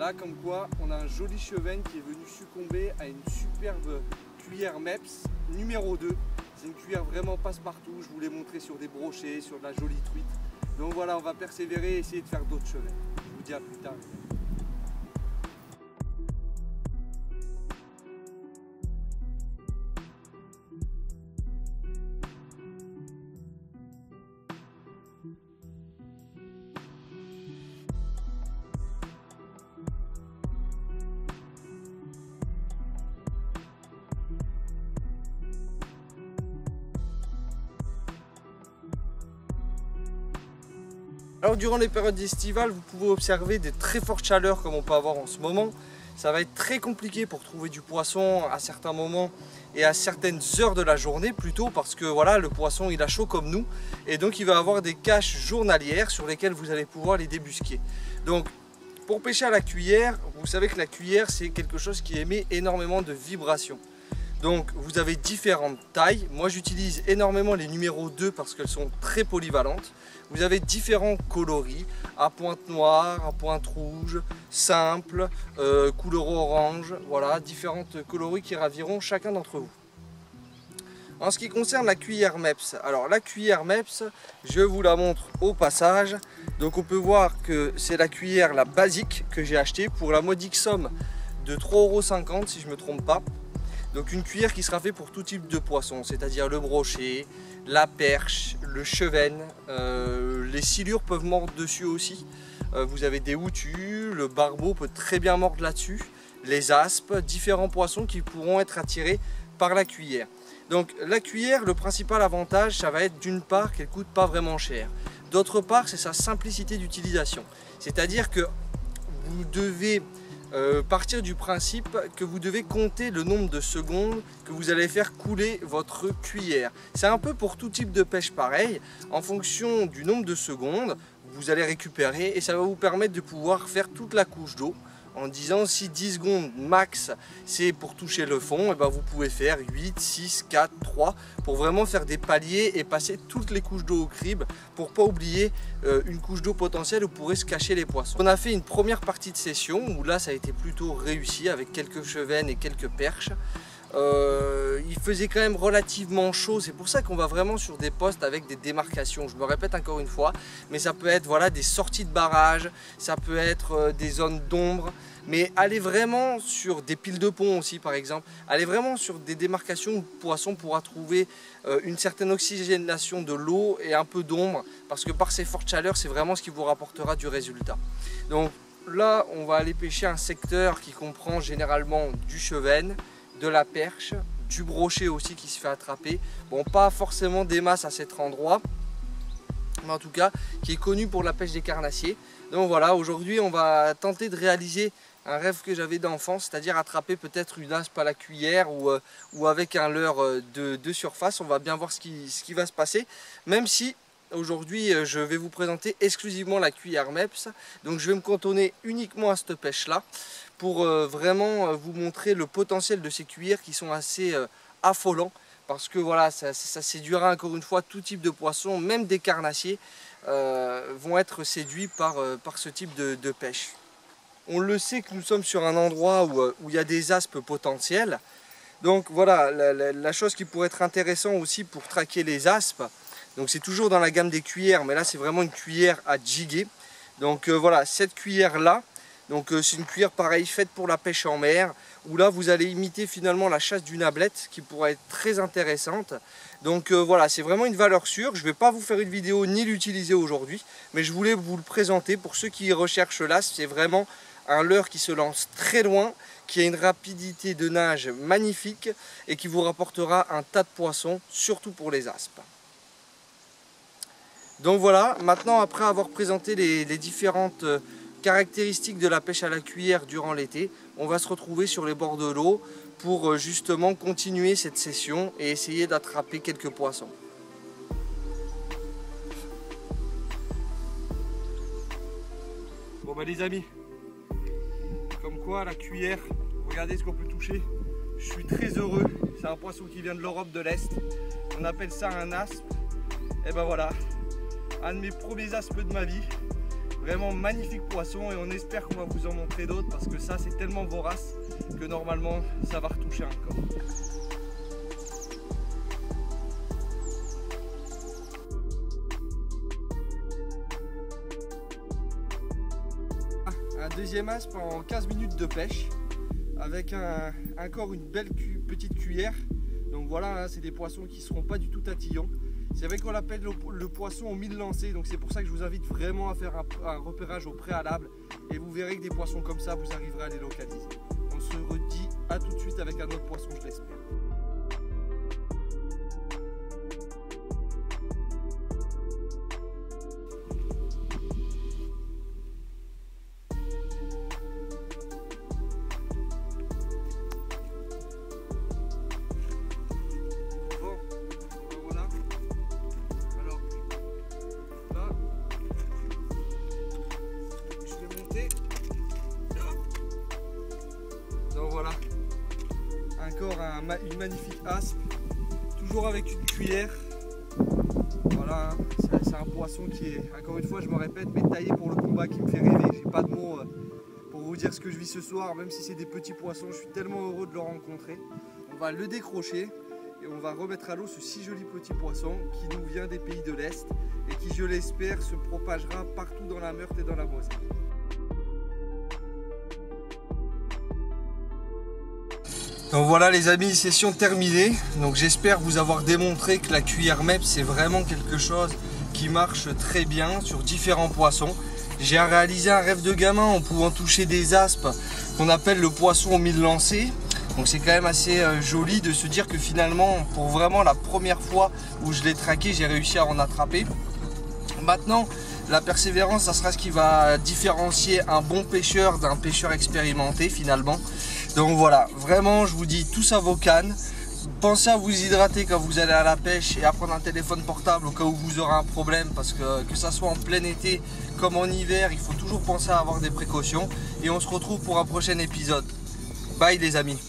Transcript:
Là, comme quoi, on a un joli chevenne qui est venu succomber à une superbe cuillère Mepps numéro 2. C'est une cuillère vraiment passe-partout. Je vous l'ai montré sur des brochets, sur de la jolie truite. Donc voilà, on va persévérer et essayer de faire d'autres chevennes. Je vous dis à plus tard. Alors durant les périodes estivales, vous pouvez observer des très fortes chaleurs comme on peut avoir en ce moment. Ça va être très compliqué pour trouver du poisson à certains moments et à certaines heures de la journée plutôt, parce que voilà, le poisson il a chaud comme nous et donc il va avoir des caches journalières sur lesquelles vous allez pouvoir les débusquer. Donc pour pêcher à la cuillère, vous savez que la cuillère c'est quelque chose qui émet énormément de vibrations. Donc vous avez différentes tailles. Moi j'utilise énormément les numéros 2 parce qu'elles sont très polyvalentes. Vous avez différents coloris, à pointe noire, à pointe rouge, simple, couleur orange. Voilà, différentes coloris qui raviront chacun d'entre vous. En ce qui concerne la cuillère Mepps, alors la cuillère Mepps, je vous la montre au passage. Donc on peut voir que c'est la cuillère la basique que j'ai achetée pour la modique somme de 3,50 € si je ne me trompe pas. Donc une cuillère qui sera faite pour tout type de poisson, c'est-à-dire le brochet, la perche, le chevenne, les silures peuvent mordre dessus aussi. Vous avez des houtus, le barbeau peut très bien mordre là-dessus, les aspes, différents poissons qui pourront être attirés par la cuillère. Donc la cuillère, le principal avantage, ça va être d'une part qu'elle ne coûte pas vraiment cher. D'autre part, c'est sa simplicité d'utilisation. C'est-à-dire que vous devez partir du principe que vous devez compter le nombre de secondes que vous allez faire couler votre cuillère. C'est un peu pour tout type de pêche pareil. En fonction du nombre de secondes, vous allez récupérer et ça va vous permettre de pouvoir faire toute la couche d'eau. En disant si 10 secondes max c'est pour toucher le fond, et ben vous pouvez faire 8, 6, 4, 3 pour vraiment faire des paliers et passer toutes les couches d'eau au crible pour pas oublier une couche d'eau potentielle où pourraient se cacher les poissons. On a fait une première partie de session où là ça a été plutôt réussi avec quelques chevennes et quelques perches. Il faisait quand même relativement chaud, c'est pour ça qu'on va vraiment sur des postes avec des démarcations. Je me répète encore une fois, mais ça peut être voilà, des sorties de barrage, ça peut être des zones d'ombre, mais allez vraiment sur des piles de pont aussi par exemple, allez vraiment sur des démarcations où le poisson pourra trouver une certaine oxygénation de l'eau et un peu d'ombre, parce que par ces fortes chaleurs c'est vraiment ce qui vous rapportera du résultat. Donc là on va aller pêcher un secteur qui comprend généralement du chevenne, de la perche, du brochet aussi qui se fait attraper. Bon, pas forcément des masses à cet endroit, mais en tout cas qui est connu pour la pêche des carnassiers. Donc voilà, aujourd'hui on va tenter de réaliser un rêve que j'avais d'enfant, c'est-à-dire attraper peut-être une aspe à la cuillère ou avec un leurre de surface. On va bien voir ce qui va se passer, même si aujourd'hui je vais vous présenter exclusivement la cuillère Mepps. Donc je vais me cantonner uniquement à cette pêche là pour vraiment vous montrer le potentiel de ces cuillères qui sont assez affolants, parce que voilà, ça séduira encore une fois tout type de poissons, même des carnassiers vont être séduits par ce type de pêche. On le sait que nous sommes sur un endroit où il y a des aspes potentielles, donc voilà, la chose qui pourrait être intéressant aussi pour traquer les aspes, donc c'est toujours dans la gamme des cuillères, mais là c'est vraiment une cuillère à jiguer. Donc voilà, cette cuillère là, donc c'est une cuillère pareille faite pour la pêche en mer, où là vous allez imiter finalement la chasse d'une ablette qui pourrait être très intéressante. Donc voilà, c'est vraiment une valeur sûre. Je ne vais pas vous faire une vidéo ni l'utiliser aujourd'hui, mais je voulais vous le présenter pour ceux qui recherchent l'aspe. C'est vraiment un leurre qui se lance très loin, qui a une rapidité de nage magnifique et qui vous rapportera un tas de poissons, surtout pour les aspes. Donc voilà, maintenant après avoir présenté les différentes caractéristiques de la pêche à la cuillère durant l'été, on va se retrouver sur les bords de l'eau pour justement continuer cette session et essayer d'attraper quelques poissons. Bon bah les amis, comme quoi la cuillère, regardez ce qu'on peut toucher. Je suis très heureux, c'est un poisson qui vient de l'Europe de l'Est, on appelle ça un aspe. Et ben voilà, un de mes premiers aspes de ma vie. Vraiment magnifique poisson et on espère qu'on va vous en montrer d'autres parce que ça c'est tellement vorace que normalement ça va retoucher encore. Un deuxième aspe en 15 minutes de pêche avec encore une belle petite cuillère. Donc voilà, hein, c'est des poissons qui ne seront pas du tout tatillons. C'est vrai qu'on l'appelle le poisson aux 1000 lancers, donc c'est pour ça que je vous invite vraiment à faire un repérage au préalable et vous verrez que des poissons comme ça, vous arriverez à les localiser. On se redit à tout de suite avec un autre poisson, je l'espère. Donc voilà, encore une magnifique aspe, toujours avec une cuillère. Voilà, hein, c'est un poisson qui est, encore une fois je me répète, mais taillé pour le combat, qui me fait rêver. J'ai pas de mots pour vous dire ce que je vis ce soir, même si c'est des petits poissons, je suis tellement heureux de le rencontrer. On va le décrocher et on va remettre à l'eau ce si joli petit poisson qui nous vient des pays de l'Est et qui, je l'espère, se propagera partout dans la Meurthe et dans la Moselle. Donc voilà les amis, session terminée. Donc j'espère vous avoir démontré que la cuillère MEP c'est vraiment quelque chose qui marche très bien sur différents poissons. J'ai réalisé un rêve de gamin en pouvant toucher des aspes qu'on appelle le poisson aux 1000 lancers. Donc c'est quand même assez joli de se dire que finalement pour vraiment la première fois où je l'ai traqué, j'ai réussi à en attraper. Maintenant la persévérance, ça sera ce qui va différencier un bon pêcheur d'un pêcheur expérimenté finalement. Donc voilà, vraiment je vous dis tous à vos cannes. Pensez à vous hydrater quand vous allez à la pêche et à prendre un téléphone portable au cas où vous aurez un problème, parce que ça soit en plein été comme en hiver, il faut toujours penser à avoir des précautions. Et on se retrouve pour un prochain épisode. Bye les amis.